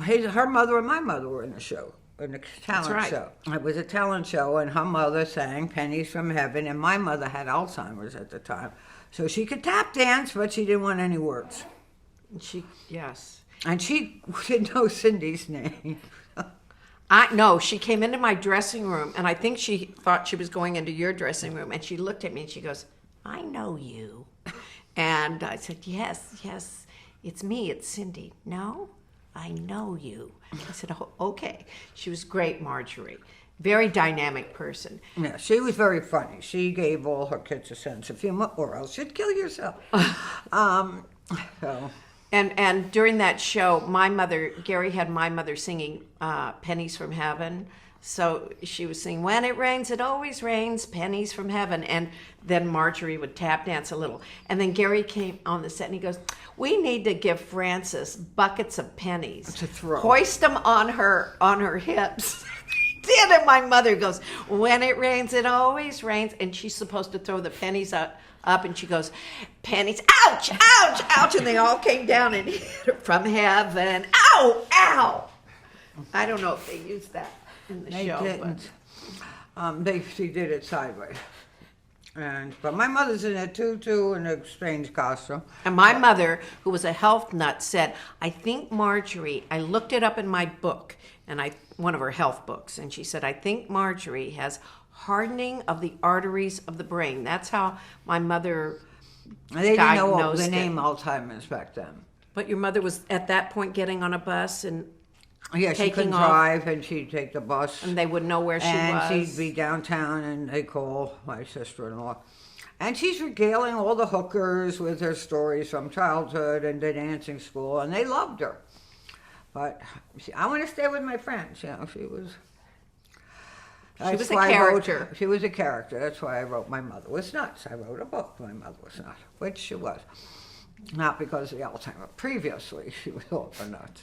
her mother and my mother were in the show, in the talent show. It was a talent show, and her mother sang Pennies from Heaven, and my mother had Alzheimer's at the time. So she could tap dance, but she didn't want any words. Yes. And she didn't know Cindy's name. No, she came into my dressing room, and I think she thought she was going into your dressing room, and she looked at me and she goes, I know you. And I said, yes, it's me, it's Cindy. No, I know you. I said, oh, okay. She was great, Marjorie. Very dynamic person. Yeah, she was very funny. She gave all her kids a sense of humor, or else you'd kill yourself. So. And during that show, Gary had my mother singing Pennies from Heaven. So she was singing, when it rains, it always rains, pennies from heaven. And then Marjorie would tap dance a little. And then Gary came on the set and he goes, we need to give Frances buckets of pennies. To throw. Hoist them on her hips. Did, and my mother goes, when it rains, it always rains. And she's supposed to throw the pennies up, and she goes, pennies, ouch, ouch, ouch. And they all came down and hit her from heaven. Ow, ow. I don't know if they used that in the show. They didn't. She did it sideways. But my mother's in a tutu and a strange costume. And my mother, who was a health nut, said, I think Marjorie, I looked it up in my book, one of her health books, and she said, I think Marjorie has hardening of the arteries of the brain. That's how my mother They didn't know diagnosed the it. name Alzheimer's back then. But your mother was at that point getting on a bus and Yeah, she couldn't taking off, drive, and she'd take the bus. and they wouldn't know where she was. And she'd be downtown, and they'd call my sister-in-law. And she's regaling all the hookers with her stories from childhood and the dancing school, and they loved her. But I want to stay with my friends, she was... She was a character. She was a character. That's why I wrote My Mother Was Nuts. I wrote a book, My Mother Was Nuts, which she was. Not because of the Alzheimer's. Previously, she was all for nuts.